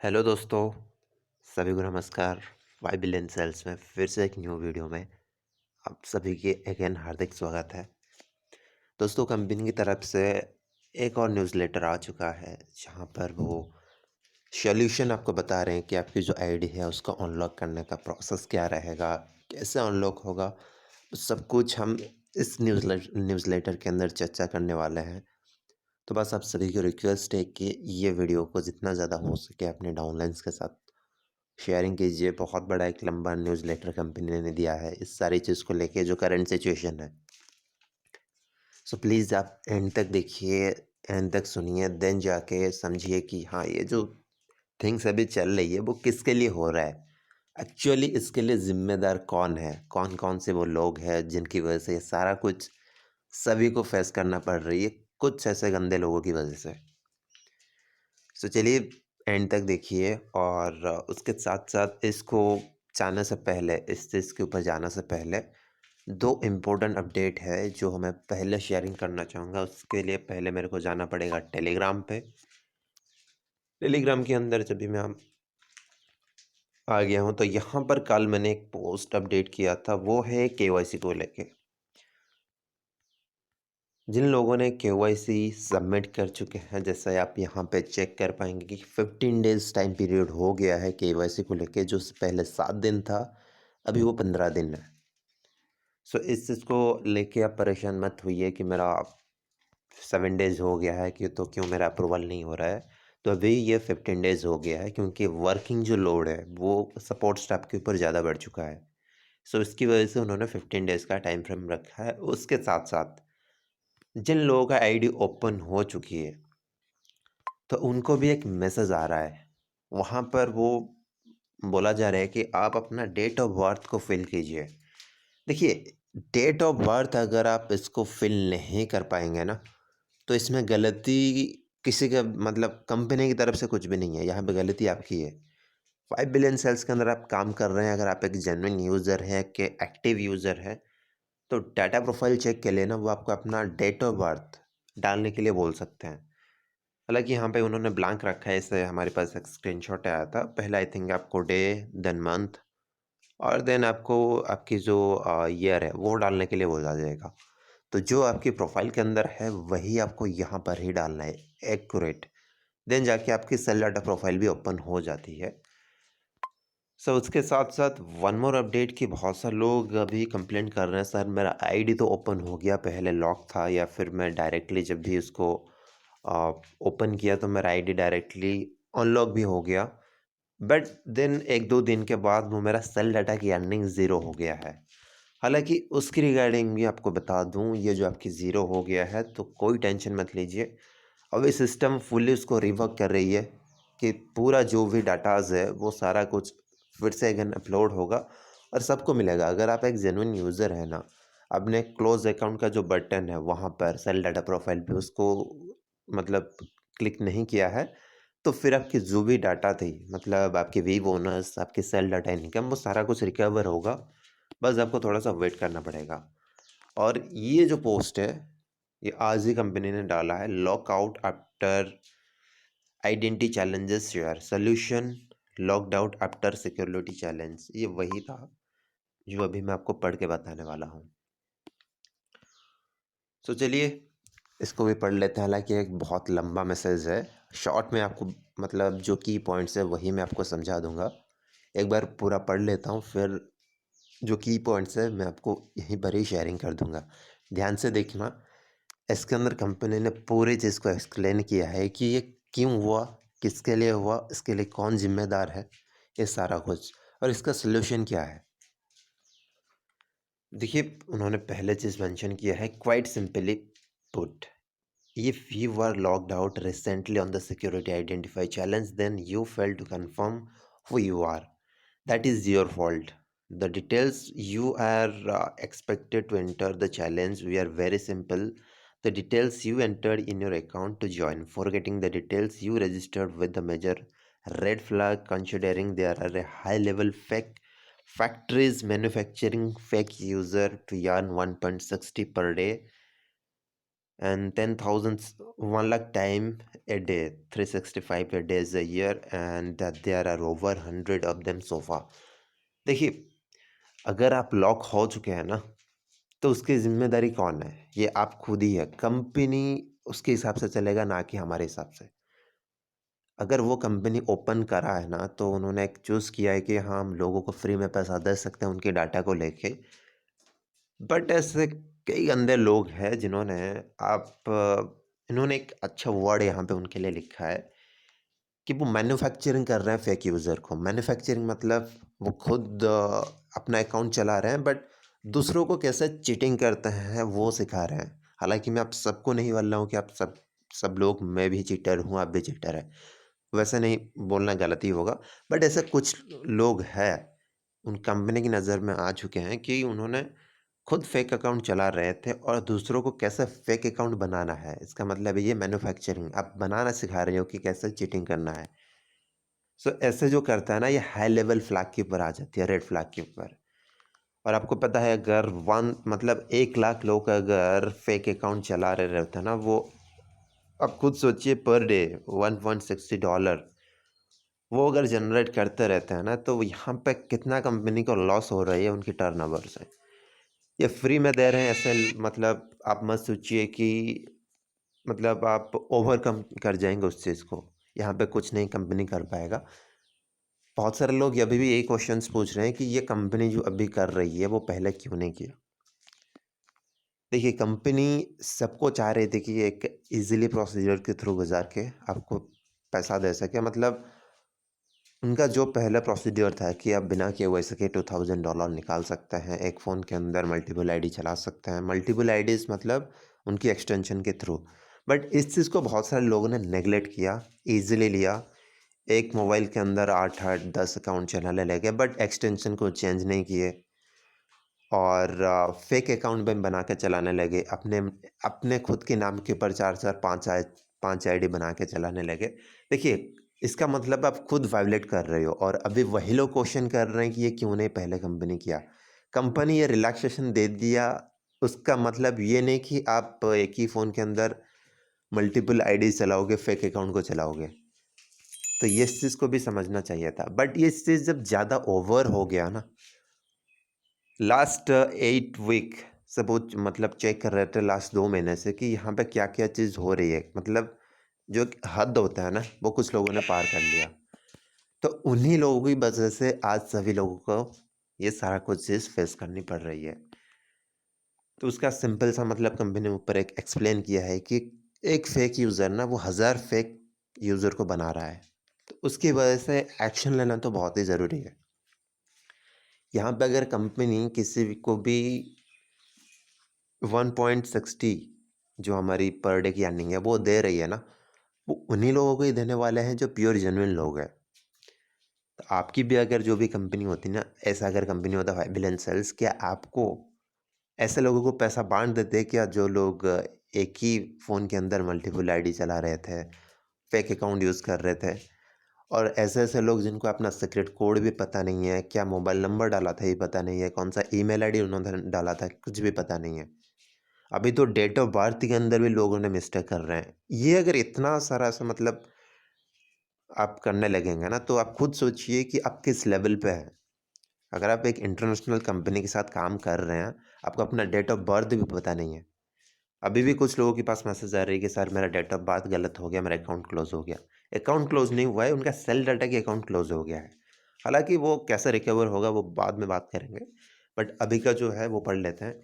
Hello दोस्तों, सभी को नमस्कार। वाई बिलियन सेल्स में फिर से एक न्यू वीडियो में आप सभी के अगेन हार्दिक स्वागत है। दोस्तों, कंपनी की तरफ से एक और न्यूज़लेटर आ चुका है जहां पर वो सॉल्यूशन आपको बता रहे हैं कि आपकी जो आईडी है उसको अनलॉक करने का प्रोसेस क्या रहेगा, कैसे अनलॉक होगा। सब कुछ हम इस न्यूज़लेटर के अंदर चर्चा करने वाले हैं। तो बस आप सभी को रिक्वेस्ट है कि ये वीडियो को जितना ज़्यादा हो सके अपने डाउनलाइंस के साथ शेयरिंग कीजिए। बहुत बड़ा एक लंबा न्यूज़लेटर कंपनी ने दिया है इस सारी चीज़ को लेके, जो करंट सिचुएशन है। सो प्लीज़ आप एंड तक देखिए, एंड तक सुनिए, देन जाके समझिए कि हाँ, ये जो थिंग्स अभी चल रही है वो किसके लिए हो रहा है। एक्चुअली इसके लिए ज़िम्मेदार कौन है, कौन कौन से वो लोग हैं जिनकी वजह से ये सारा कुछ सभी को फेस करना पड़ रही है, कुछ ऐसे गंदे लोगों की वजह से। सो चलिए एंड तक देखिए। और उसके साथ साथ इसको जाने से पहले, इस चीज़ के ऊपर जाने से पहले, दो इम्पोर्टेंट अपडेट है जो मैं पहले शेयरिंग करना चाहूँगा। उसके लिए पहले मेरे को जाना पड़ेगा टेलीग्राम पे। टेलीग्राम के अंदर जब भी मैं आ गया हूँ तो यहाँ पर कल मैंने एक पोस्ट अपडेट किया था, वो है केवाईसी को लेके। जिन लोगों ने केवाईसी सबमिट कर चुके हैं, जैसे आप यहाँ पे चेक कर पाएंगे कि 15 डेज़ टाइम पीरियड हो गया है केवाईसी को लेके। जो पहले 7 दिन था, अभी वो 15 दिन है। सो इस चीज़ को लेके आप परेशान मत होइए कि मेरा 7 डेज़ हो गया है कि तो क्यों मेरा अप्रूवल नहीं हो रहा है। तो अभी ये 15 डेज़ हो गया है क्योंकि वर्किंग जो लोड है वो सपोर्ट स्टाफ के ऊपर ज़्यादा बढ़ चुका है। सो इसकी वजह से उन्होंने 15 डेज़ का टाइम फ्रेम रखा है। उसके साथ साथ जिन लोगों का आईडी ओपन हो चुकी है तो उनको भी एक मैसेज आ रहा है। वहाँ पर वो बोला जा रहा है कि आप अपना डेट ऑफ बर्थ को फिल कीजिए। देखिए, डेट ऑफ बर्थ अगर आप इसको फिल नहीं कर पाएंगे ना, तो इसमें गलती किसी का मतलब कंपनी की तरफ से कुछ भी नहीं है। यहाँ पे गलती आपकी है। 5 बिलियन सेल्स के अंदर आप काम कर रहे हैं। अगर आप एक जेन्युइन यूज़र है, कि एक्टिव यूज़र है, तो डाटा प्रोफाइल चेक के लिए ना वो आपको अपना डेट ऑफ बर्थ डालने के लिए बोल सकते हैं। हालाँकि यहाँ पे उन्होंने ब्लैंक रखा है, इससे हमारे पास एक स्क्रीनशॉट आया था। पहले आई थिंक आपको डे, देन मंथ, और देन आपको आपकी जो ईयर है वो डालने के लिए बोला जाएगा। तो जो आपकी प्रोफ़ाइल के अंदर है वही आपको यहाँ पर ही डालना है, एक्यूरेट। देन जाके आपकी सेल डाटा प्रोफ़ाइल भी ओपन हो जाती है। सो उसके साथ-साथ वन मोर अपडेट कि बहुत सारे लोग अभी कंप्लेंट कर रहे हैं, सर मेरा आईडी तो ओपन हो गया, पहले लॉक था, या फिर मैं डायरेक्टली जब भी उसको ओपन किया तो मेरा आईडी डायरेक्टली अनलॉक भी हो गया। बट देन 1-2 दिन के बाद वो मेरा सेल डाटा की अर्निंग ज़ीरो हो गया है। हालाँकि उसकी रिगार्डिंग भी आपको बता दूँ, ये जो आपकी ज़ीरो हो गया है तो कोई टेंशन मत लीजिए। अभी सिस्टम फुल्ली उसको रिवर्क कर रही है कि पूरा जो भी डाटाज़ है वो सारा कुछ फिर से अगेन अपलोड होगा और सबको मिलेगा। अगर आप एक जेन्युइन यूज़र है ना, आपने क्लोज़ अकाउंट का जो बटन है वहाँ पर सेल डाटा प्रोफ़ाइल पे उसको मतलब क्लिक नहीं किया है, तो फिर आपकी जो भी डाटा थी, मतलब आपके वी बोनस, आपकी सेल डाटा इनकम, वो सारा कुछ रिकवर होगा। बस आपको थोड़ा-सा वेट करना पड़ेगा। और ये जो पोस्ट है, ये आज ही कंपनी ने डाला है, lockout after identity challenges share solution, locked out after security challenge. ये वही था जो अभी मैं आपको पढ़ के बताने वाला हूँ। सो चलिए इसको भी पढ़ लेते हैं। हालांकि एक बहुत लंबा मैसेज है, शॉर्ट में आपको मतलब जो की पॉइंट्स है वही मैं आपको समझा दूंगा। एक बार पूरा पढ़ लेता हूँ, फिर जो की पॉइंट्स है मैं आपको यहीं पर ही शेयरिंग कर दूंगा। ध्यान से देखना। इसके अंदर कंपनी ने पूरी चीज़ को एक्सप्लेन किया है कि ये क्यों हुआ, किसके लिए हुआ, इसके लिए कौन जिम्मेदार है, ये सारा कुछ, और इसका सलूशन क्या है। देखिए, उन्होंने पहले चीज़ मेंशन किया है, quite simply put, if you were logged out recently on the security identify challenge, then you failed to confirm who you are. That is your fault. The details you are expected to enter the challenge we are very simple. The details you entered in your account to join. Forgetting the details you registered with the major red flag, considering there are a high level fake factories manufacturing fake user to earn 1.60 per day. and 10,000 1 lakh time a day, 365 days a year, and that there are over 100 of them so far. देखिए, अगर आप lock हो चुके हैं ना, तो उसकी ज़िम्मेदारी कौन है? ये आप खुद ही है। कंपनी उसके हिसाब से चलेगा, ना कि हमारे हिसाब से। अगर वो कंपनी ओपन करा है ना, तो उन्होंने एक चूज़ किया है कि हाँ, हम लोगों को फ्री में पैसा दे सकते हैं उनके डाटा को लेके। बट ऐसे कई गंदे लोग हैं जिन्होंने इन्होंने एक अच्छा वर्ड यहाँ पे उनके लिए लिखा है कि वो मैन्युफैक्चरिंग कर रहे हैं फेक यूज़र को। मैन्युफैक्चरिंग मतलब वो खुद अपना अकाउंट चला रहे हैं, बट दूसरों को कैसे चीटिंग करते हैं वो सिखा रहे हैं। हालाँकि मैं आप सबको नहीं बोल रहा हूँ कि आप सब सब लोग, मैं भी चीटर हूँ, आप भी चीटर हैं। वैसे नहीं बोलना गलत ही होगा, बट ऐसे कुछ लोग हैं, उन कंपनी की नज़र में आ चुके हैं कि उन्होंने खुद फेक अकाउंट चला रहे थे और दूसरों को कैसे फेक अकाउंट बनाना है। इसका मतलब है ये मैन्युफैक्चरिंग, आप बनाना सिखा रहे हो कि कैसे चीटिंग करना है। सो ऐसे जो करता है ना, ये हाई लेवल फ्लैग के ऊपर आ जाती है, रेड फ्लैग के ऊपर। और आपको पता है, अगर 1 मतलब 1 लाख लोग अगर फेक अकाउंट चला रहे रहते हैं ना, वो आप खुद सोचिए, पर डे $1.60 वो अगर जनरेट करते रहते हैं ना, तो यहाँ पे कितना कंपनी को लॉस हो रही है उनकी टर्नओवर से। ये फ्री में दे रहे हैं ऐसे मतलब आप मत सोचिए कि मतलब आप ओवरकम कर जाएँगे उस चीज़ को। यहाँ पे कुछ नहीं कंपनी कर पाएगा। बहुत सारे लोग अभी भी यही क्वेश्चंस पूछ रहे हैं कि ये कंपनी जो अभी कर रही है, वो पहले क्यों नहीं किया? देखिए, कंपनी सबको चाह रही थी कि एक ईज़िली प्रोसीजर के थ्रू गुज़ार के आपको पैसा दे सके। मतलब उनका जो पहला प्रोसीड्योर था कि आप बिना केवाईसी के $2000 निकाल सकते हैं, एक फ़ोन के अंदर मल्टीपल आईडी चला सकते हैं। मल्टीपल आईडीज़ मतलब उनकी एक्सटेंशन के थ्रू। बट इस चीज़ को बहुत सारे लोगों ने नेगलेक्ट किया, ईज़िली लिया। एक मोबाइल के अंदर 8-8, 10 अकाउंट चलाने लगे, बट एक्सटेंशन को चेंज नहीं किए और फेक अकाउंट भी बना के चलाने लगे। अपने अपने खुद के नाम के ऊपर 4-4, 5 आईडी बना के चलाने लगे। देखिए, इसका मतलब आप खुद वायलेट कर रहे हो और अभी वही लोग क्वेश्चन कर रहे हैं कि ये क्यों नहीं पहले कंपनी किया। कंपनी ये रिलैक्सेशन दे दिया, उसका मतलब ये नहीं कि आप एक ही फ़ोन के अंदर मल्टीपल आईडीज़ चलाओगे, फेक अकाउंट को चलाओगे। तो ये इस चीज़ को भी समझना चाहिए था। बट ये चीज़ जब ज़्यादा ओवर हो गया ना, लास्ट 8 वीक सपोज़ मतलब चेक कर रहे थे लास्ट 2 महीने से कि यहाँ पे क्या-क्या चीज़ हो रही है। मतलब जो एक हद होता है ना, वो कुछ लोगों ने पार कर लिया। तो उन्हीं लोगों की वजह से आज सभी लोगों को ये सारा कुछ चीज़ फेस करनी पड़ रही है। तो उसका सिंपल सा मतलब कंपनी ने ऊपर एक एक्सप्लेन किया है कि एक फेक यूज़र ना, वो 1000 फेक यूज़र को बना रहा है। तो उसकी वजह से एक्शन लेना तो बहुत ही ज़रूरी है। यहाँ पे अगर कंपनी किसी भी को भी 1.60 जो हमारी पर डे की अर्निंग है वो दे रही है ना, वो उन्हीं लोगों को ही देने वाले हैं जो प्योर जेन्युइन लोग हैं। तो आपकी भी अगर जो भी कंपनी होती ना, ऐसा अगर कंपनी होता वाइबल एंड सेल्स, क्या आपको ऐसे लोगों को पैसा बाँट देते क्या जो लोग एक ही फ़ोन के अंदर मल्टीपल आईडी चला रहे थे, फेक अकाउंट यूज़ कर रहे थे और ऐसे-ऐसे लोग जिनको अपना सीक्रेट कोड भी पता नहीं है, क्या मोबाइल नंबर डाला था ये पता नहीं है, कौन-सा ईमेल आईडी उन्होंने डाला था, कुछ भी पता नहीं है। अभी तो डेट ऑफ बर्थ के अंदर भी लोगों ने मिस्टेक कर रहे हैं। ये अगर इतना सारा ऐसा मतलब आप करने लगेंगे ना, तो आप खुद सोचिए कि आप किस लेवल पे हैं। अगर आप एक इंटरनेशनल कंपनी के साथ काम कर रहे हैं, आपको अपना डेट ऑफ बर्थ भी पता नहीं है। अभी भी कुछ लोगों के पास मैसेज आ रही है कि सर मेरा डेट ऑफ बर्थ गलत हो गया, मेरा अकाउंट क्लोज़ हो गया। अकाउंट क्लोज़ नहीं हुआ है, उनका सेल डाटा की अकाउंट क्लोज़ हो गया है। हालाँकि वो कैसे रिकवर होगा वो बाद में बात करेंगे। बट अभी का जो है वो पढ़ लेते हैं।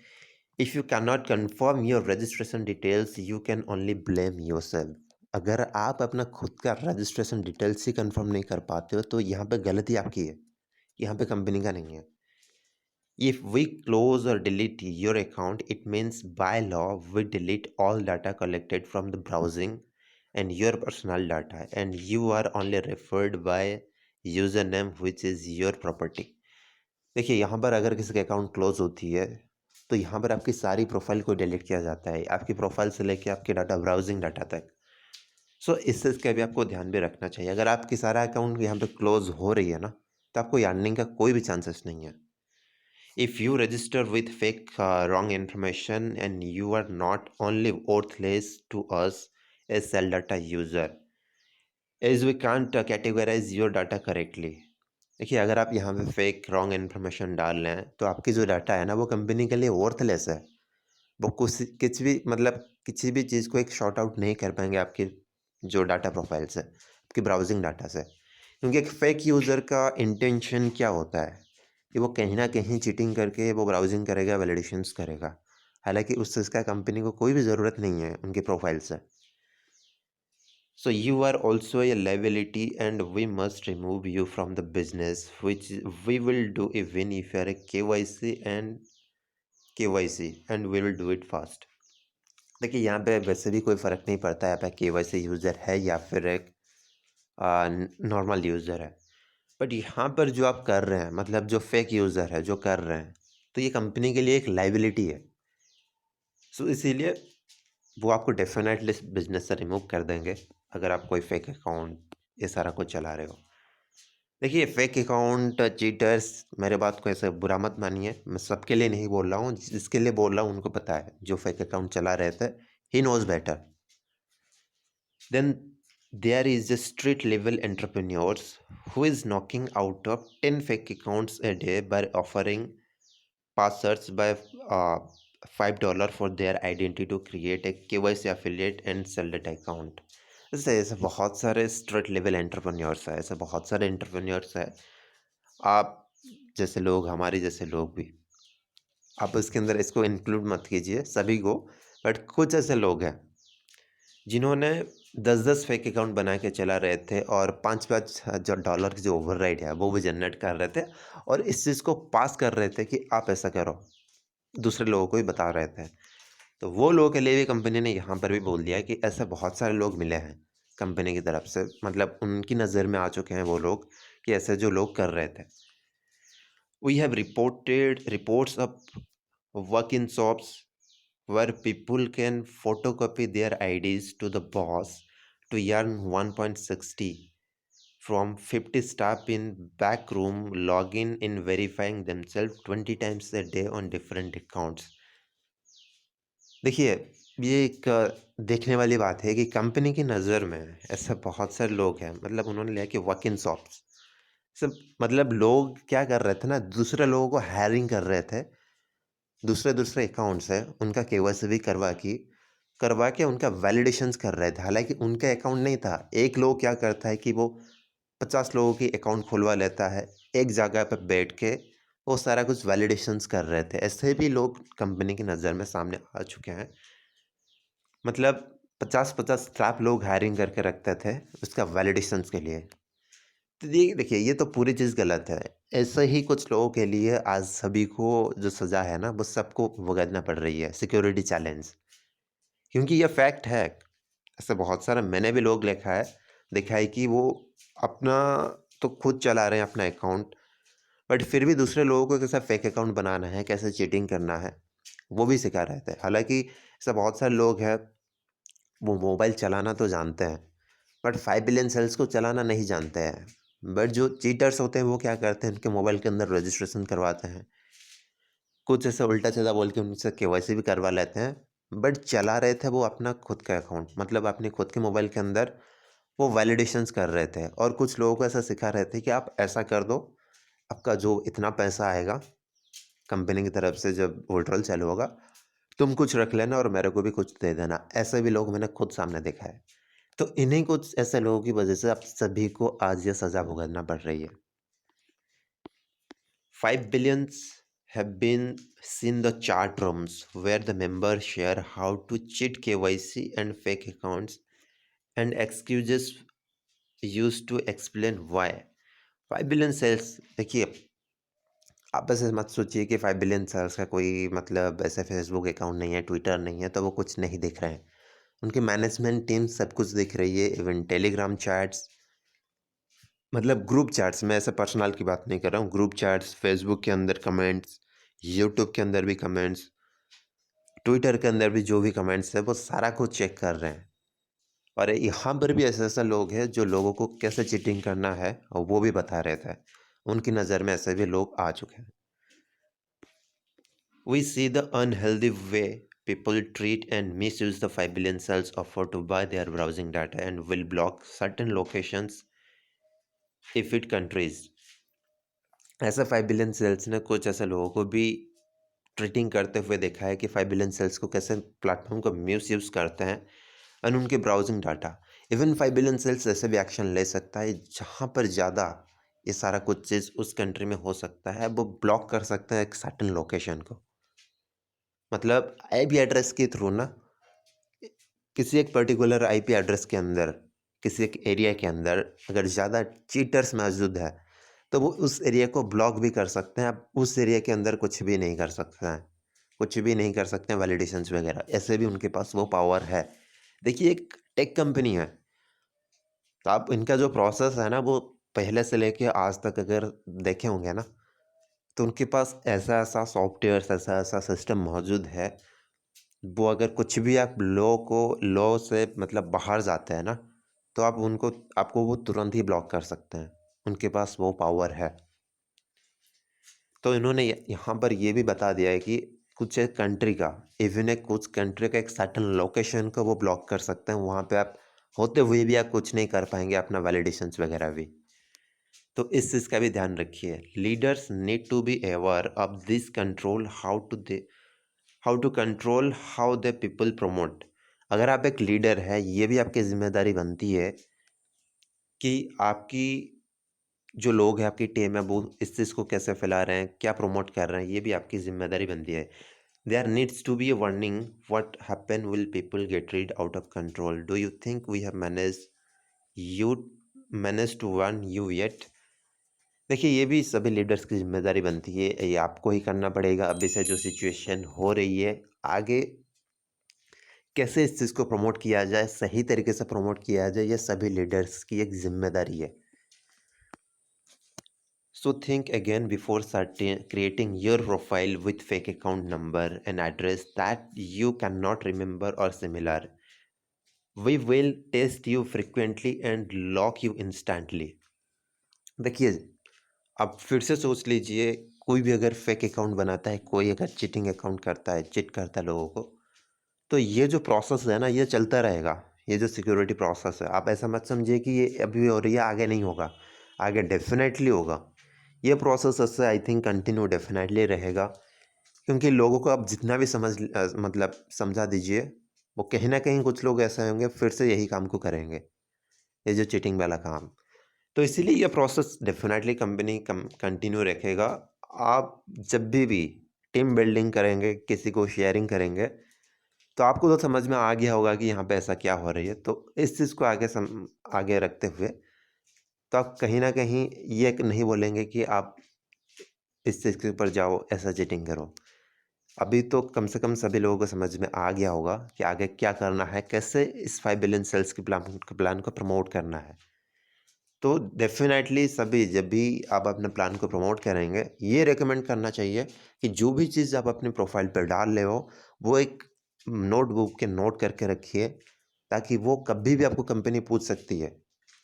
If you can not confirm your registration details, you can only blame yourself. अगर आप अपना खुद का रजिस्ट्रेशन डिटेल्स ही कन्फर्म नहीं कर पाते हो, तो यहाँ पे गलती आपकी है, यहाँ पे कंपनी का नहीं है। If we close or delete your account, it means by law we delete all data collected from the browsing and your personal data, and you are only referred by username which is your property. देखिए, यहाँ पर अगर किसी का account close होती है, तो यहाँ पर आपकी सारी प्रोफाइल को डिलीट किया जाता है, आपकी प्रोफाइल से लेके आपके डाटा, ब्राउजिंग डाटा तक। सो इस चीज़ का भी आपको ध्यान भी रखना चाहिए। अगर आपकी सारा अकाउंट यहाँ पे क्लोज हो रही है ना, तो आपको अर्निंग का कोई भी चांसेस नहीं है। If you register with fake wrong information and you are not only worthless to us as cell data user, as we can't categorize your data correctly. देखिए, अगर आप यहाँ पे फेक रॉन्ग इन्फॉर्मेशन डाल रहे हैं तो आपकी जो डाटा है ना वो कंपनी के लिए वर्थलेस है। वो कुछ भी मतलब किसी भी चीज़ को एक शॉर्ट आउट नहीं कर पाएंगे आपकी जो डाटा प्रोफाइल से, आपकी ब्राउजिंग डाटा से। क्योंकि एक फेक यूज़र का इंटेंशन क्या होता है कि वो कहीं ना कहीं चीटिंग करके वो ब्राउजिंग करेगा, वैलिडेशंस करेगा। हालांकि उस चीज़ का कंपनी को कोई भी ज़रूरत नहीं है उनके प्रोफाइल से। So you are also a liability and we must remove you from the business, which we will do even if you are a KYC and we will do it fast. देखिए, यहाँ पे वैसे भी कोई फ़र्क नहीं पड़ता है आप KYC यूज़र है या फिर एक नॉर्मल यूज़र है। बट यहाँ पर जो आप कर रहे हैं, मतलब जो फेक यूज़र है जो कर रहे हैं, तो ये कंपनी के लिए एक लाइबिलिटी है। सो इसीलिए वो आपको डेफिनेटली बिजनेस से रिमूव कर देंगे अगर आप कोई फेक अकाउंट ये सारा कुछ चला रहे हो। देखिए, फेक अकाउंट चीटर्स, मेरे बात को ऐसे बुरा मत मानिए, मैं सबके लिए नहीं बोल रहा हूँ। जिसके लिए बोल रहा हूँ उनको पता है, जो फेक अकाउंट चला रहे थे, he knows better. Then there is a street level entrepreneurs who is knocking out of 10 fake accounts a day by offering passwords by $5 for their identity to create a KYC affiliate and sell that account। ऐसे ऐसे बहुत सारे street level entrepreneurs हैं, ऐसे बहुत सारे entrepreneurs हैं। आप जैसे लोग, हमारे जैसे लोग भी, आप इसके अंदर इसको इंक्लूड मत कीजिए सभी को, बट कुछ ऐसे लोग हैं जिन्होंने 10-10 फेक अकाउंट बना के चला रहे थे और 5-5 जो डॉलर की जो ओवरराइड है वो भी जनरेट कर रहे थे और इस चीज़ को पास कर रहे थे कि आप ऐसा करो, दूसरे लोगों को भी बता रहे थे। तो वो लोगों के लिए भी कंपनी ने यहाँ पर भी बोल दिया है कि ऐसे बहुत सारे लोग मिले हैं कंपनी की तरफ से, मतलब उनकी नज़र में आ चुके हैं वो लोग कि ऐसे जो लोग कर रहे थे। We have reported reports of work in shops where people can photocopy their IDs to the boss to earn 1.60 from 50 staff in back room login in verifying themselves 20 times a day on different accounts। देखिए, ये एक देखने वाली बात है कि company की नज़र में ऐसे बहुत सारे लोग हैं, मतलब उन्होंने लिया कि वर्क इन शॉप्स सब, मतलब लोग क्या कर रहे थे ना, दूसरे लोगों को हायरिंग कर रहे थे, दूसरे दूसरे अकाउंट्स है उनका केवाईसी भी करवा के उनका वैलिडेशंस कर रहे थे। हालांकि उनका अकाउंट नहीं था। एक लोग क्या करता है कि वो 50 लोगों की अकाउंट खुलवा लेता है, एक जगह पर बैठ के वो सारा कुछ वैलिडेशंस कर रहे थे। ऐसे भी लोग कंपनी की नज़र में सामने आ चुके हैं। मतलब 50-50 स्टाफ लोग हायरिंग करके रखते थे उसका वैलिडेशंस के लिए। तो देखिए, ये तो पूरी चीज़ गलत है। ऐसे ही कुछ लोगों के लिए आज सभी को जो सज़ा है ना वो सबको भुगतना पड़ रही है, सिक्योरिटी चैलेंज। क्योंकि ये फैक्ट है, ऐसे बहुत सारा मैंने भी लोग देखा है कि वो अपना तो खुद चला रहे हैं अपना अकाउंट, बट फिर भी दूसरे लोगों को कैसा फेक अकाउंट बनाना है, कैसे चीटिंग करना है, वो भी सिखा रहे थे। हालाँकि ऐसे बहुत सारे लोग हैं, वो मोबाइल चलाना तो जानते हैं, बट 5 बिलियन सेल्स को चलाना नहीं जानते हैं। बट जो चीटर्स होते हैं वो क्या करते हैं, उनके मोबाइल के अंदर रजिस्ट्रेशन करवाते हैं, कुछ ऐसा उल्टा-सीधा बोल के उनसे केवाईसी भी करवा लेते हैं। बट चला रहे थे वो अपना खुद का अकाउंट, मतलब अपने खुद के मोबाइल के अंदर वो वैलिडेशंस कर रहे थे और कुछ लोगों को ऐसा सिखा रहे थे कि आप ऐसा कर दो, आपका जो इतना पैसा आएगा कंपनी की तरफ से जब विड्रॉल चालू होगा, तुम कुछ रख लेना और मेरे को भी कुछ दे देना। ऐसे भी लोग मैंने खुद सामने देखा है। तो इन्हीं कुछ ऐसे लोगों की वजह से आप सभी को आज ये सज़ा भुगतना पड़ रही है। 5 billions have been seen the chat rooms where the members share how to cheat KYC and fake accounts and excuses used to explain why। 5 billion sales, देखिए, आप ऐसे मत सोचिए कि 5 बिलियन सेल्स का कोई मतलब ऐसे फेसबुक अकाउंट नहीं है, ट्विटर नहीं है तो वो कुछ नहीं दिख रहे हैं। उनकी मैनेजमेंट टीम सब कुछ दिख रही है, इवन टेलीग्राम चैट्स, मतलब ग्रुप चैट्स, मैं ऐसे पर्सनल की बात नहीं कर रहा हूँ, ग्रुप चैट्स, फेसबुक के अंदर कमेंट्स, यूट्यूब के अंदर भी कमेंट्स, ट्विटर के अंदर भी जो भी कमेंट्स है वो सारा कुछ चेक कर रहे हैं। और यहाँ पर भी ऐसे लोग हैं जो लोगों को कैसे चीटिंग करना है और वो भी बता रहे थे। उनकी नज़र में ऐसे भी लोग आ चुके हैं। We see the unhealthy way people treat and misuse the 5 billion cells offered to buy their browsing data and will block certain locations if it countries. ऐसा 5 बिलियन सेल्स ने कुछ ऐसे लोगों को भी ट्रीटिंग करते हुए देखा है कि 5 बिलियन सेल्स को कैसे प्लेटफॉर्म को मिस यूज़ करते हैं और उनके browsing data. Even 5 billion sales ऐसे भी एक्शन ले सकता है जहाँ पर ज़्यादा ये सारा कुछ चीज़ उस कंट्री में हो सकता है, वो ब्लॉक कर सकते हैं एक सर्टेन लोकेशन को। मतलब आईपी एड्रेस के थ्रू ना किसी एक पर्टिकुलर आईपी एड्रेस के अंदर, किसी एक एरिया के अंदर अगर ज़्यादा चीटर्स मौजूद है, तो वो उस एरिया को ब्लॉक भी कर सकते हैं। आप उस एरिया के अंदर कुछ भी नहीं कर सकते हैं, कुछ भी नहीं कर सकते हैं वैलिडेशंस वगैरह, ऐसे भी उनके पास वो पावर है। देखिए एक टेक कंपनी है, तो आप इनका जो प्रोसेस है ना, वो पहले से लेके आज तक अगर देखे होंगे ना, तो उनके पास ऐसा-ऐसा सॉफ्टवेयर्स, ऐसा-ऐसा सिस्टम मौजूद है, वो अगर कुछ भी आप लॉ से मतलब बाहर जाते हैं ना, तो आप उनको आपको वो तुरंत ही ब्लॉक कर सकते हैं। उनके पास वो पावर है। तो इन्होंने यहाँ पर ये भी बता दिया है कि कुछ एक कंट्री का, इवन एक कुछ कंट्री का एक सर्टेन लोकेशन को वो ब्लॉक कर सकते हैं। वहाँ पे आप होते हुए भी आप कुछ नहीं कर पाएँगे, अपना वैलिडेशंस वगैरह भी। तो इस चीज़ का भी ध्यान रखिए। Leaders need to be aware of this control how to control how the people promote. अगर आप एक लीडर है, ये भी आपकी ज़िम्मेदारी बनती है कि आपकी जो लोग हैं, आपकी टीम है, वो इस चीज़ को कैसे फैला रहे हैं, क्या प्रमोट कर रहे हैं, ये भी आपकी ज़िम्मेदारी बनती है। There needs to be a warning what happen will people get read out of control. Do you think we have you manage to warn you yet? देखिए, ये भी सभी लीडर्स की ज़िम्मेदारी बनती है, ये आपको ही करना पड़ेगा। अभी से जो सिचुएशन हो रही है, आगे कैसे इस चीज़ को प्रमोट किया जाए, सही तरीके से प्रमोट किया जाए, ये सभी लीडर्स की एक ज़िम्मेदारी है। So think again before creating your profile with fake account number and address that you cannot remember or similar. We will test you frequently and lock you instantly. देखिए, अब फिर से सोच लीजिए, कोई भी अगर फेक अकाउंट बनाता है, कोई अगर चीटिंग अकाउंट करता है, चीट करता है लोगों को, तो ये जो प्रोसेस है ना, ये चलता रहेगा। ये जो सिक्योरिटी प्रोसेस है, आप ऐसा मत समझिए कि ये अभी हो रही है, आगे नहीं होगा। आगे डेफिनेटली होगा। ये प्रोसेस ऐसे आई थिंक कंटिन्यू डेफिनेटली रहेगा, क्योंकि लोगों को आप जितना भी मतलब समझा दीजिए, वो कहीं न कहीं कुछ लोग ऐसे होंगे फिर से यही काम को करेंगे, ये जो चीटिंग वाला काम। तो इसीलिए ये प्रोसेस डेफिनेटली कंपनी कंटिन्यू रखेगा। आप जब भी टीम बिल्डिंग करेंगे, किसी को शेयरिंग करेंगे, तो आपको तो समझ में आ गया होगा कि यहाँ पे ऐसा क्या हो रही है। तो इस चीज़ को आगे रखते हुए, तो आप कहीं न कहीं ये नहीं बोलेंगे कि आप इस चीज़ के ऊपर जाओ, ऐसा चीटिंग करो। अभी तो कम से कम सभी लोगों को समझ में आ गया होगा कि आगे क्या करना है, कैसे इस 5 बिलियन सेल्स की प्लान को प्रमोट करना है। तो डेफ़िनेटली सभी जब भी आप अपने प्लान को प्रमोट करेंगे, ये रिकमेंड करना चाहिए कि जो भी चीज़ आप अपनी प्रोफ़ाइल पे डाल रहे हो, वो एक नोटबुक के नोट करके रखिए, ताकि वो कभी भी आपको कंपनी पूछ सकती है,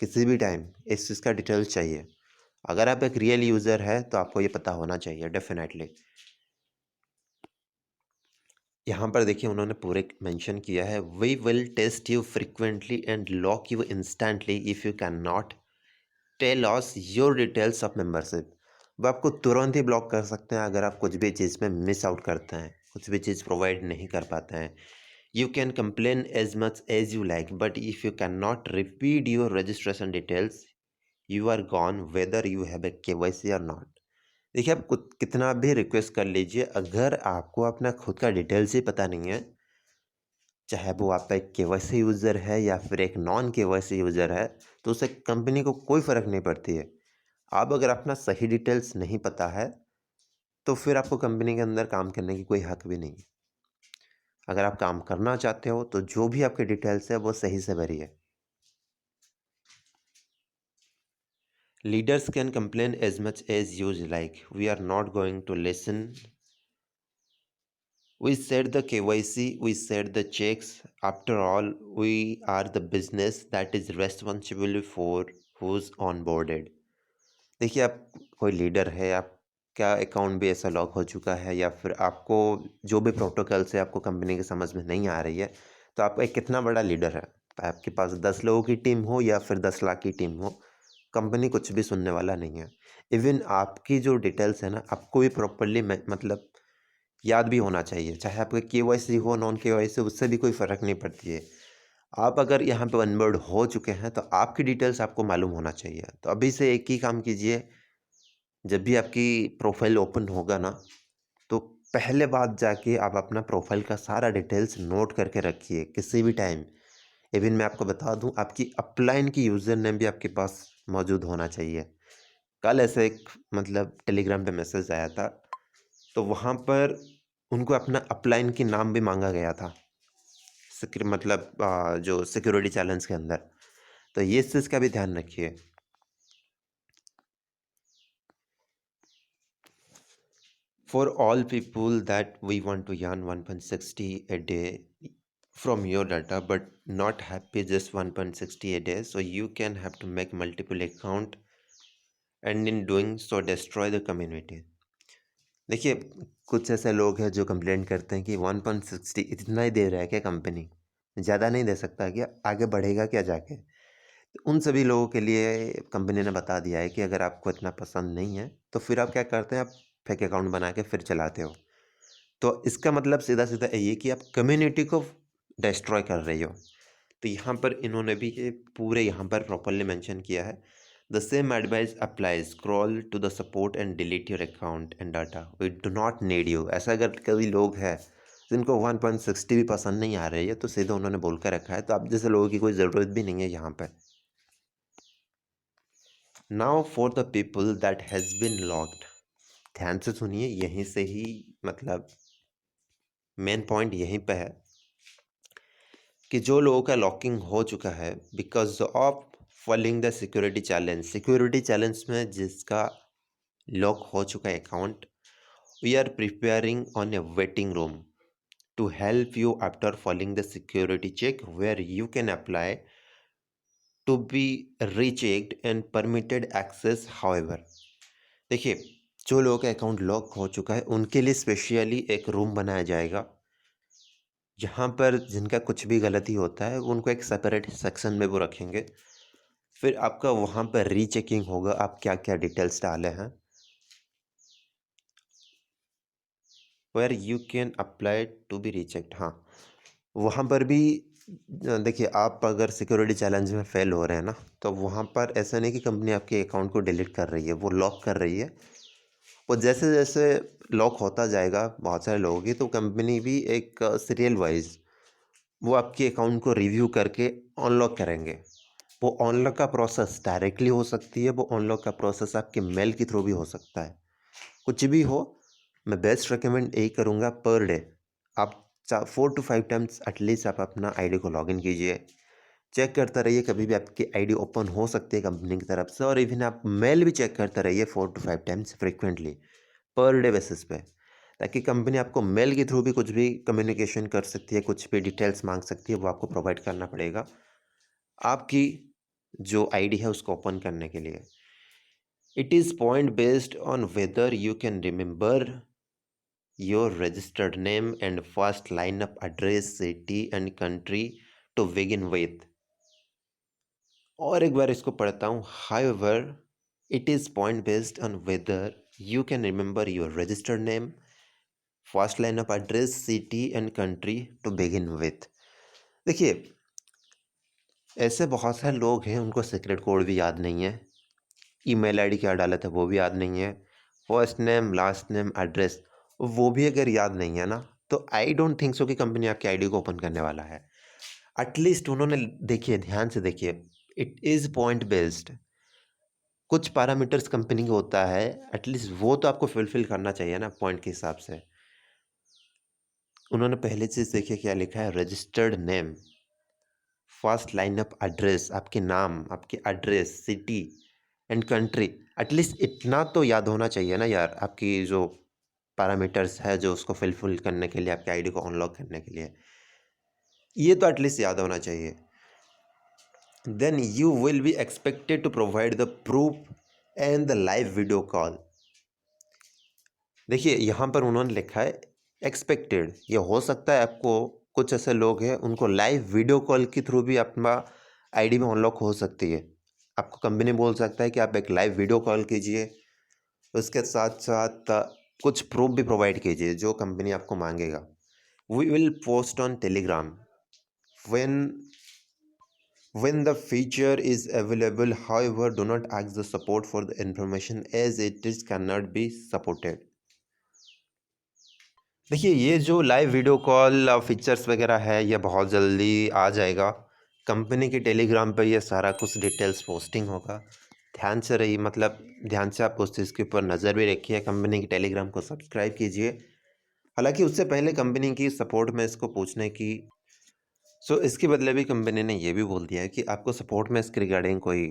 किसी भी टाइम इस चीज़ का डिटेल्स चाहिए। अगर आप एक रियल यूज़र है, तो आपको ये पता होना चाहिए डेफ़िनेटली। यहाँ पर देखिए उन्होंने पूरे मेंशन किया है, we will test you frequently and lock you instantly if you can not tell us your details of membership. वो आपको तुरंत ही ब्लॉक कर सकते हैं अगर आप कुछ भी चीज़ में मिस आउट करते हैं, कुछ भी चीज़ प्रोवाइड नहीं कर पाते हैं। You can complain as much as you like, but if you can not repeat your registration details, you are gone whether you have a KYC or not. देखिए, आप कितना भी रिक्वेस्ट कर लीजिए, अगर आपको अपना खुद का डिटेल्स ही पता नहीं है, चाहे वो आपका एक केवाईसी यूज़र है या फिर एक नॉन केवाईसी यूज़र है, तो उससे कंपनी को कोई फ़र्क नहीं पड़ती है। आप अगर अपना सही डिटेल्स नहीं पता है, तो फिर आपको कंपनी के अंदर काम करने की कोई हक भी नहीं है। अगर आप काम करना चाहते हो, तो जो भी आपके डिटेल्स है, वो सही से भरिए। Leaders can complain as much as you'd like, we are not going to listen. We set the KYC, we set the checks. After all, we are the business that is responsible for who's onboarded. देखिए, आप कोई leader है, आप क्या account भी ऐसा lock हो चुका है, या फिर आपको जो भी प्रोटोकॉल से आपको कंपनी की समझ में नहीं आ रही है, तो आपका एक कितना बड़ा लीडर है, आपके पास 10 लोगों की टीम हो या फिर 10 लाख की टीम हो, कंपनी कुछ भी सुनने वाला नहीं है। इवन आपकी जो डिटेल्स है ना, आपको भी प्रॉपरली मतलब याद भी होना चाहिए, चाहे आपका केवाईसी हो नॉन केवाईसी, उससे भी कोई फ़र्क नहीं पड़ती है। आप अगर यहाँ पे ऑनबोर्ड हो चुके हैं तो आपकी डिटेल्स आपको मालूम होना चाहिए। तो अभी से एक ही काम कीजिए, जब भी आपकी प्रोफाइल ओपन होगा ना, तो पहले बात जाके आप अपना प्रोफाइल का सारा डिटेल्स नोट करके रखिए किसी भी टाइम। इवन मैं आपको बता दूं, आपकी अपलाइन की यूज़र नेम भी आपके पास मौजूद होना चाहिए। कल ऐसे एक मतलब टेलीग्राम पे मैसेज आया था, तो वहाँ पर उनको अपना अपलाइन की नाम भी मांगा गया था, मतलब जो सिक्योरिटी चैलेंज के अंदर। तो ये इस चीज़ का भी ध्यान रखिए। For all people that we want to earn 1.60 a day from your data but not happy just 1.60 a day, so you can have to make multiple account and in doing so destroy the community. देखिए, कुछ ऐसे लोग हैं जो complaint करते हैं कि 1.60 इतना ही दे रहा है क्या कंपनी, ज़्यादा नहीं दे सकता क्या, आगे बढ़ेगा क्या जाके। तो उन सभी लोगों के लिए कंपनी ने बता दिया है कि अगर आपको इतना पसंद नहीं है तो फिर आप क्या करते हैं, आप फेक अकाउंट बना के फिर चलाते हो। तो इसका मतलब सीधा-सीधा यही है कि आप कम्युनिटी को डिस्ट्रॉय कर रही हो। तो यहाँ पर इन्होंने भी ये पूरे यहाँ पर प्रॉपर्ली मेंशन किया है, the same advice applies, scroll to the support and delete your account and data, we do not need you. ऐसा अगर कभी लोग हैं जिनको 1.60 भी पसंद नहीं आ रही है, तो सीधा उन्होंने बोल कर रखा है, तो आप जैसे लोगों की कोई ज़रूरत भी नहीं है यहाँ पर। Now for the people that has been locked, ध्यान से सुनिए, यहीं से ही मतलब मेन पॉइंट यहीं पे है कि जो लोगों का लॉकिंग हो चुका है because of following the security challenge में जिसका लॉक हो चुका है account, we are preparing on a waiting room to help you after following the security check where you can apply to be rechecked and permitted access however. देखिए, जो लोगों का account lock हो चुका है उनके लिए स्पेशली एक रूम बनाया जाएगा, जहाँ पर जिनका कुछ भी गलती होता है उनको एक सेपरेट सेक्शन में वो रखेंगे। फिर आपका वहाँ पर रीचेकिंग होगा, आप क्या-क्या डिटेल्स डाले हैं, where you can apply to be rechecked. हाँ, वहाँ पर भी देखिए, आप अगर सिक्योरिटी चैलेंज में फ़ेल हो रहे हैं ना, तो वहाँ पर ऐसा नहीं कि कंपनी आपके अकाउंट को डिलीट कर रही है, वो लॉक कर रही है। वो जैसे-जैसे लॉक होता जाएगा बहुत सारे लोगों की, तो कंपनी भी एक सीरियल वाइज़ वो आपके अकाउंट को रिव्यू करके अनलॉक करेंगे। वो अनलॉक का प्रोसेस डायरेक्टली हो सकती है, वो अनलॉक का प्रोसेस आपके मेल के थ्रू भी हो सकता है। कुछ भी हो, मैं बेस्ट रिकमेंड यही करूँगा, पर डे आप 4 टू 5 टाइम्स एटलीस्ट आप अपना आईडी को लॉगिन कीजिए। चेक करते रहिए, कभी भी आपकी आईडी ओपन हो सकती है कंपनी की तरफ से, और इवन आप मेल भी चेक करते रहिए 4 to 5 times frequently, per day basis पे, ताकि कंपनी आपको मेल के थ्रू भी कुछ भी कम्युनिकेशन कर सकती है, कुछ भी डिटेल्स माँग सकती है, वो आपको प्रोवाइड करना पड़ेगा, आपकी जो आईडी है उसको ओपन करने के लिए। It is point based on whether you can remember your registered name and first line of address, city and country to begin with. और एक बार इसको पढ़ता हूँ, however it is point based on whether you can remember your registered name, first line of address, city and country to begin with. देखिए, ऐसे बहुत सारे लोग हैं उनको सीक्रेट कोड भी याद नहीं है, ईमेल आईडी क्या डाला था वो भी याद नहीं है, first name, last name, address वो भी अगर याद नहीं है ना, तो आई डोंट थिंक सो कि कंपनी आपकी आईडी को ओपन करने वाला है। एटलीस्ट उन्होंने, देखिए ध्यान से देखिए, इट इज़ पॉइंट बेस्ड, कुछ पैरामीटर्स कंपनी का होता है, एटलीस्ट वो तो आपको फुलफिल करना चाहिए ना पॉइंट के हिसाब से। उन्होंने पहली चीज़ देखिए क्या लिखा है, registered name, first line of address, आपके नाम, आपकी address, city and country. At least इतना तो याद होना चाहिए ना यार, आपकी जो पैरामीटर्स है जो उसको फुलफिल करने के लिए, आपकी आईडी को अनलॉक करने के लिए, ये तो एटलीस्ट याद होना चाहिए। Then you will be expected to provide the proof and the live video call. देखिए यहाँ पर उन्होंने लिखा है एक्सपेक्टेड। ये हो सकता है आपको कुछ ऐसे लोग हैं उनको लाइव वीडियो कॉल के थ्रू भी अपना आईडी में अनलॉक हो सकती है। आपको कंपनी बोल सकता है कि आप एक लाइव वीडियो कॉल कीजिए, उसके साथ साथ कुछ प्रूफ भी प्रोवाइड कीजिए जो कंपनी आपको मांगेगा। We will post on Telegram when when the feature is available, however do not ask the support for the information as it is cannot be supported। देखिए ये जो लाइव वीडियो कॉल फीचर्स वगैरह है ये बहुत जल्दी आ जाएगा। कंपनी के टेलीग्राम पर ये सारा कुछ डिटेल्स पोस्टिंग होगा। ध्यान से रहिए, मतलब ध्यान से आप उस चीज़ के ऊपर नज़र भी रखिए, कंपनी के टेलीग्राम को सब्सक्राइब कीजिए। हालांकि उससे पहले कंपनी की सपोर्ट में इसको पूछने की इसके बदले भी कंपनी ने ये भी बोल दिया है कि आपको सपोर्ट में इसके रिगार्डिंग कोई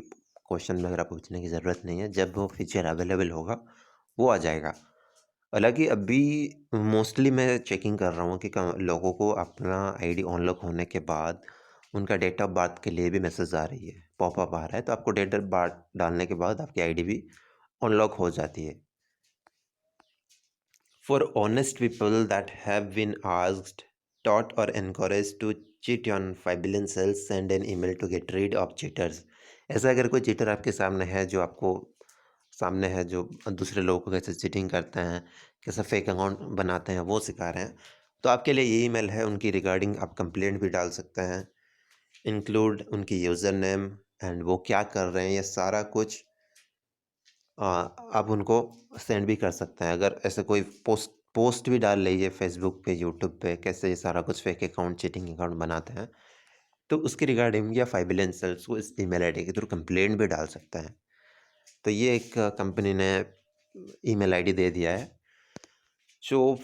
क्वेश्चन वगैरह पूछने की ज़रूरत नहीं है। जब वो फीचर अवेलेबल होगा वो आ जाएगा। हालांकि अभी मोस्टली मैं चेकिंग कर रहा हूँ कि लोगों को अपना आईडी अनलॉक होने के बाद उनका डेट ऑफ बर्थ के लिए भी मैसेज आ रही है, पॉपअप आ रहा है। तो आपको डेट ऑफ बर्थ डालने के बाद आपकी आईडी भी अनलॉक हो जाती है। For honest people that have been asked, taught or encouraged to cheat on 5 billion cells, send an email to get rid of cheaters। ऐसा अगर कोई चीटर आपके सामने है जो आपको सामने है जो दूसरे लोगों को कैसे चीटिंग करते हैं, कैसे फेक अकाउंट बनाते हैं वो सिखा रहे हैं, तो आपके लिए ये ईमेल है। उनकी रिगार्डिंग आप कंप्लेंट भी डाल सकते हैं, इंक्लूड उनकी यूज़र नेम एंड वो क्या कर रहे हैं ये सारा कुछ आप उनको सेंड भी कर सकते हैं। अगर ऐसे कोई पोस्ट भी डाल लीजिए फेसबुक पे, यूट्यूब पे, कैसे ये सारा कुछ फेक अकाउंट, चीटिंग अकाउंट बनाते हैं, तो उसकी रिगार्डिंग या 5 बिलियन सेल्स को इस ईमेल आईडी के थ्रू कंप्लेंट भी डाल सकते हैं। तो ये एक कंपनी ने ईमेल आईडी दे दिया है। सो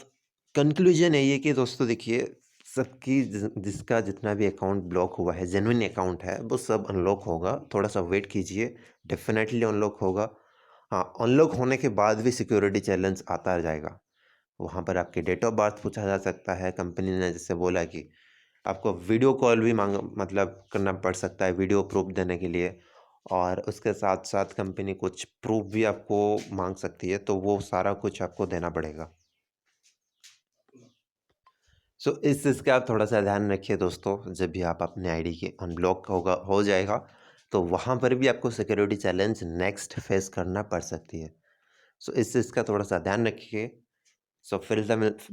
कंक्लूजन है ये कि दोस्तों देखिए, सबकी जिसका जितना भी अकाउंट ब्लॉक हुआ है, जेन्युइन अकाउंट है, वो सब अनलॉक होगा। थोड़ा सा वेट कीजिए, डेफिनेटली अनलॉक होगा। हाँ, अनलॉक होने के बाद भी सिक्योरिटी चैलेंज आता जाएगा। वहाँ पर आपकी डेट ऑफ बर्थ पूछा जा सकता है। कंपनी ने जैसे बोला कि आपको वीडियो कॉल भी मतलब करना पड़ सकता है वीडियो प्रूफ देने के लिए, और उसके साथ साथ कंपनी कुछ प्रूफ भी आपको मांग सकती है, तो वो सारा कुछ आपको देना पड़ेगा। इस चीज़ का आप थोड़ा सा ध्यान रखिए दोस्तों। जब भी आप अपने आईडी के अनब्लॉक हो जाएगा तो वहाँ पर भी आपको सिक्योरिटी चैलेंज नेक्स्ट फेस करना पड़ सकती है। इस चीज़ का थोड़ा सा ध्यान रखिए। फिर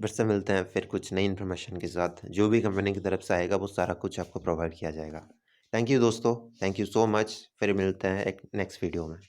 से मिलते हैं फिर कुछ नई इन्फॉर्मेशन के साथ। जो भी कंपनी की तरफ से आएगा वो सारा कुछ आपको प्रोवाइड किया जाएगा। थैंक यू दोस्तों, थैंक यू सो मच। फिर मिलते हैं एक नेक्स्ट वीडियो में।